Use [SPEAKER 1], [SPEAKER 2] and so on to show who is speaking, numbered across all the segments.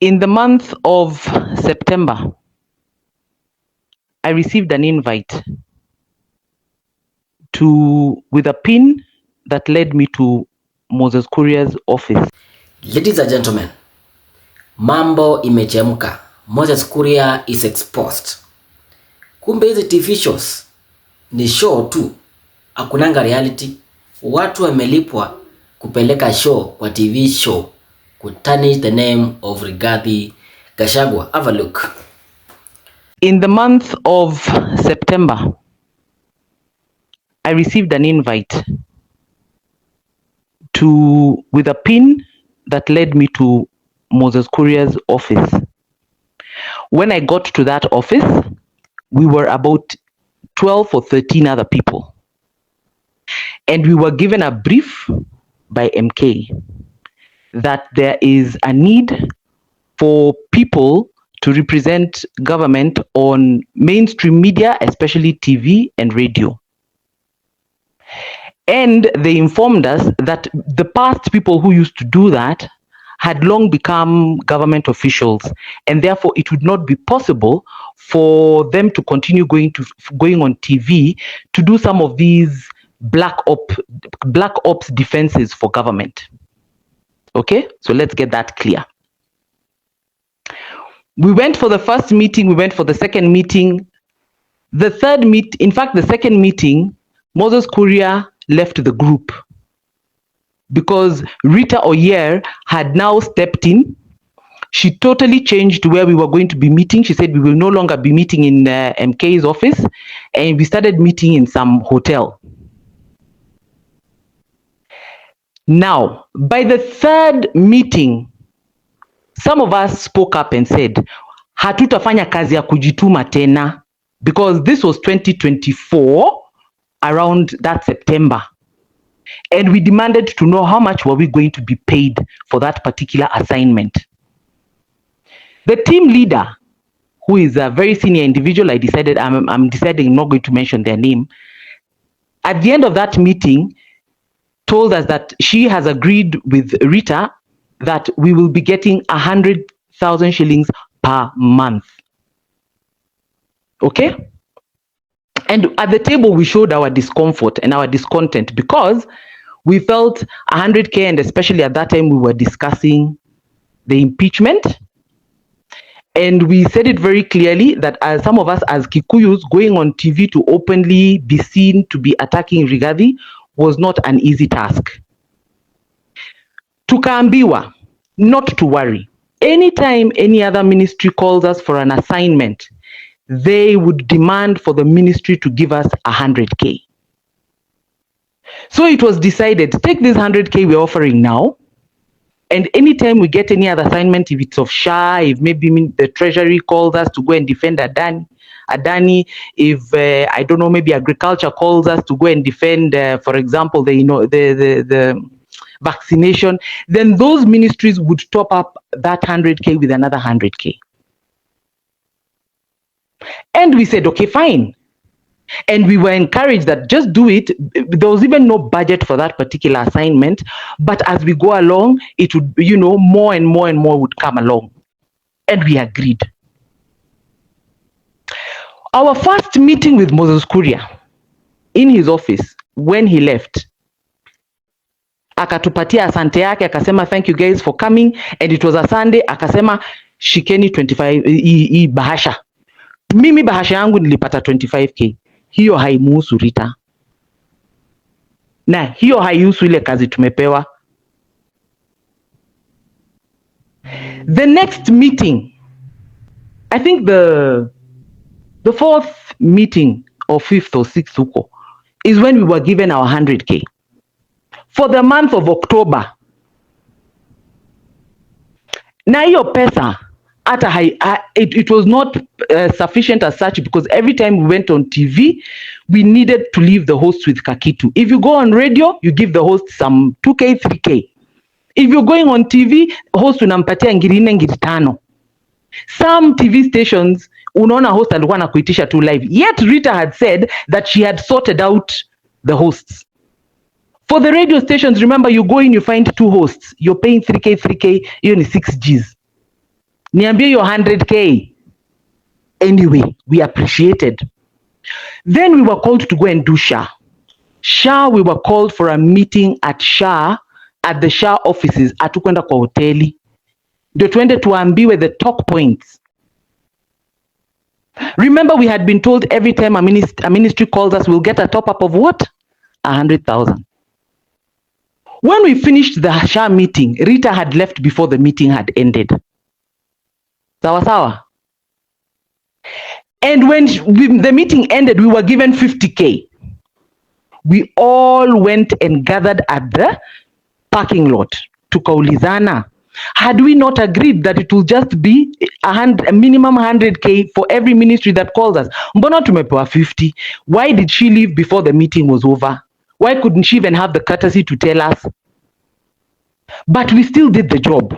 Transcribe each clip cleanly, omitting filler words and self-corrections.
[SPEAKER 1] In the month of September, I received an invite with a pin that led me to Moses Kuria's office.
[SPEAKER 2] Ladies and gentlemen, mambo imechemka. Moses Kuria is exposed. Kumbe hizi TV shows ni show tu, hakunanga reality. Watu wamelipwa kupeleka show kwa TV show ku tarnish the name of Rigathi Gachagua. Have a look.
[SPEAKER 1] In the month of September, I received an invite with a pin that led me to Moses Kuria's office. When I got to that office, we were about 12 or 13 other people. And we were given a brief by MK that there is a need for people to represent government on mainstream media, especially TV and radio. And they informed us that the past people who used to do that had long become government officials, and therefore it would not be possible for them to continue going on TV to do some of these black ops defenses for government. Okay, so let's get that clear. We went for the first meeting, we went for the second meeting. The second meeting, Moses Kuria left the group because Rita Oyer had now stepped in. She totally changed where we were going to be meeting. She said we will no longer be meeting in MK's office, and we started meeting in some hotel. Now, by the third meeting, some of us spoke up and said, hatutafanya kazi ya kujituma tena, because this was 2024, around that September. And we demanded to know how much were we going to be paid for that particular assignment. The team leader, who is a very senior individual, I'm deciding not going to mention their name, at the end of that meeting, told us that she has agreed with Rita that we will be getting 100,000 shillings per month. Okay? And at the table, we showed our discomfort and our discontent because we felt 100K, and especially at that time, we were discussing the impeachment. And we said it very clearly that as some of us as Kikuyus going on TV to openly be seen to be attacking Rigathi was not an easy task. Tukaambiwa not to worry. Anytime any other ministry calls us for an assignment, they would demand for the ministry to give us 100K. So it was decided, take this 100K we're offering now, and anytime we get any other assignment, if it's of SHA, if maybe the treasury calls us to go and defend Adani, if I don't know, maybe agriculture calls us to go and defend, for example, the vaccination, then those ministries would top up that 100K with another 100K. And we said, okay, fine. And we were encouraged that just do it. There was even no budget for that particular assignment. But as we go along, it would, more and more and more would come along. And we agreed. Our first meeting with Moses Kuria in his office, when he left, akatupatia asante yake, akasema thank you guys for coming, and it was a Sunday, akasema shikeni 25 hii bahasha. Mimi bahasha yangu nilipata 25K. Hiyo haimuhusu Rita. Na hiyo haihusu ile kazi tumepewa. The next meeting, I think the fourth meeting or fifth or sixth huko, is when we were given our 100K. For the month of October. Na hiyo pesa, it was not sufficient as such, because every time we went on TV, we needed to leave the host with kakitu. If you go on radio, you give the host some 2K, 3K. If you're going on TV, host unampatia ngiri 4, ngiri 5. Some TV stations, unaona host alikuwa anakuitisha tu live. Yet Rita had said that she had sorted out the hosts. For the radio stations, remember, you go in, you find 2 hosts. You're paying 3K, 3K, you only 6 Gs. Niambie your 100K. Anyway, we appreciated. Then we were called to go and do SHA. SHA, we were called for a meeting at SHA, at the SHA offices. Hatukwenda kwa hoteli. Ndio tuende tuambiwe the talk points. Remember, we had been told every time a ministry calls us, we'll get a top up of what? 100,000. When we finished the SHA meeting, Rita had left before the meeting had ended. Sawa sawa. And when the meeting ended, we were given 50K. We all went and gathered at the parking lot. Tukaulizana, had we not agreed that it will just be a minimum 100K for every ministry that calls us? Mbona tumepewa 50? Why did she leave before the meeting was over? Why couldn't she even have the courtesy to tell us? But we still did the job.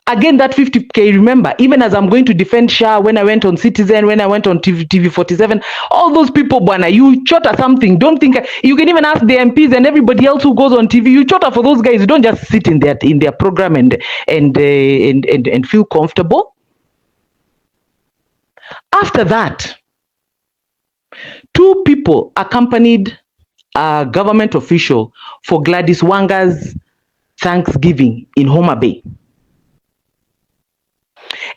[SPEAKER 1] Again, that 50K, remember, even as I'm going to defend SHA, when I went on Citizen, when I went on TV 47, all those people, bwana, you chotter something. Don't think, you can even ask the MPs and everybody else who goes on TV, you chotter for those guys. You don't just sit in their program and feel comfortable. After that, 2 people accompanied a government official for Gladys Wanga's Thanksgiving in Homa Bay.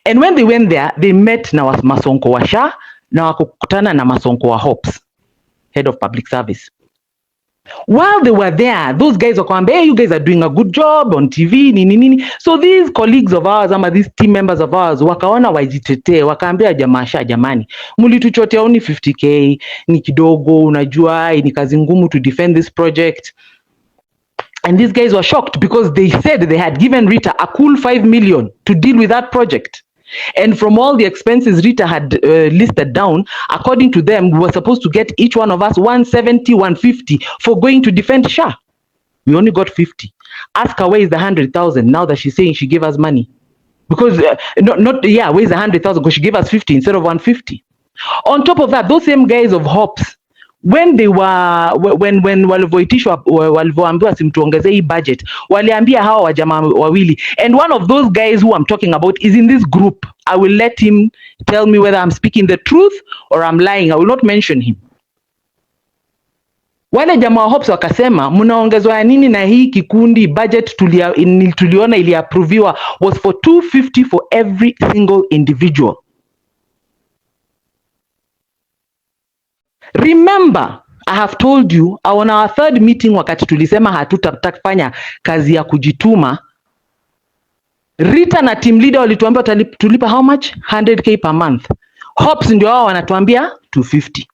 [SPEAKER 1] And when they went there, they met na Masonko wa SHA na wakukutana na Masonko wa Hops, head of public service. While they were there, those guys wakaambia, hey, you guys are doing a good job on TV, nini. So these colleagues of ours, these team members of ours, wakaona wajitetee, wakaambia jamaa SHA, jamani, mulituchotea only 50K, ni kidogo, unajua, ni kazi ngumu to defend this project. And these guys were shocked because they said they had given Rita a cool 5 million to deal with that project. And from all the expenses Rita had listed down, according to them, we were supposed to get each one of us 170, 150 for going to defend SHA. We only got 50. Ask her where is the 100,000 now that she's saying she gave us money. Because, where's the 100,000? Because she gave us 50 instead of 150. On top of that, those same guys of Hops, when walivyoambiwa simtuongezee hii budget, waliambia hawa wajamaa wawili, and one of those guys who I'm talking about is in this group. I will let him tell me whether I'm speaking the truth or I'm lying. I will not mention him. Wale jamaa wa Hops wakasema, mnaongezwa nini na hii kikundi? Budget tuliona iliaproviwa was for 250 for every single individual. Remember, I have told you on our third meeting, wakati tulisema hatutatafanya kazi ya kujituma, Rita na team leader walituambia tulipa how much? 100K per month. Hops ndio wao wanatuambia 250.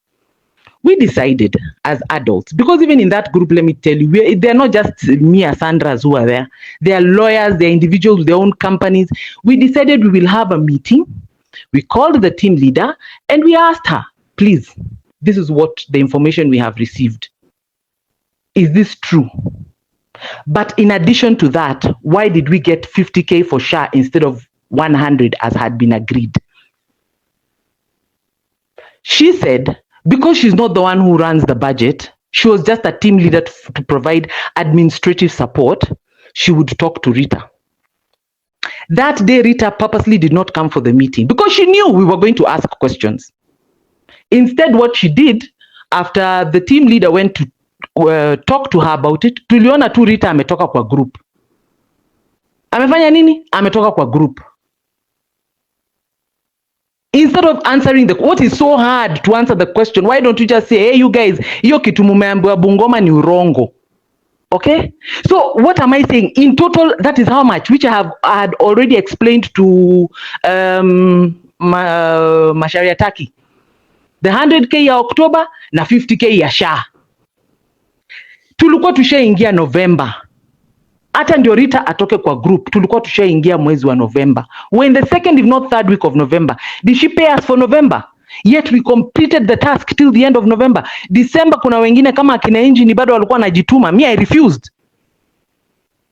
[SPEAKER 1] We decided as adults, because even in that group, let me tell you, they're not just me and Sandras who are there. They are lawyers, they are individuals with their own companies. We decided we will have a meeting. We called the team leader and we asked her, please, this is what the information we have received. Is this true? But in addition to that, why did we get 50K for SHA instead of 100 as had been agreed? She said, because she's not the one who runs the budget, she was just a team leader to provide administrative support, she would talk to Rita. That day, Rita purposely did not come for the meeting because she knew we were going to ask questions. Instead, what she did, after the team leader went to talk to her about it, tuliona tu Rita ametoka kwa group. Amefanya nini? Ametoka kwa group. Instead of answering what is so hard to answer the question, why don't you just say, hey, you guys, hiyo kitu mumeambiwa Bungoma ni urongo. Okay? So what am I saying? In total, that is how much, which I had already explained to Masharia Taki. The 100K ya October na 50K ya SHA. Tulikuwa tushaingia November. Hata ndio Rita atoke kwa group, tulikuwa tushaingia mwezi wa November. We're in the second if not third week of November. Did she pay us for November? Yet we completed the task till the end of November. December kuna wengine kama akina Engine bado walikuwa najituma. Me, I refused.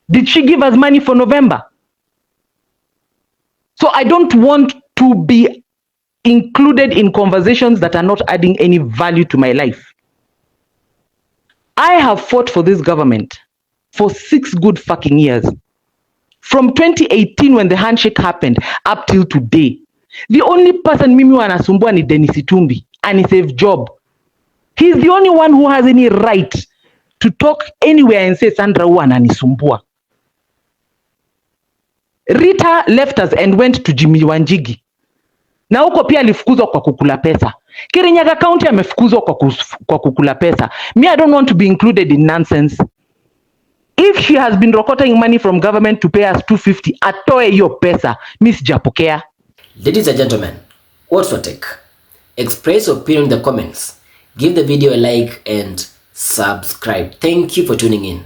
[SPEAKER 1] Did she give us money for November? So I don't want to be included in conversations that are not adding any value to my life. I have fought for this government for 6 good fucking years. from 2018 when the handshake happened up till today. The only person mimi wanasumbua ni Dennis Itumbi and he saved job. He's the only one who has any right to talk anywhere and say Sandra huwa ananisumbua. Rita left us and went to Jimmy Wanjigi. Na huko pia alifukuzwa kwa kukula pesa. Kirinyaga County amefukuzwa kwa kukula pesa. Me, I don't want to be included in nonsense. If she has been rocketing money from government to pay us 250, atoe hiyo pesa. Mi sijapokea.
[SPEAKER 2] Ladies and gentlemen, what's your take? Express your opinion in the comments. Give the video a like and subscribe. Thank you for tuning in.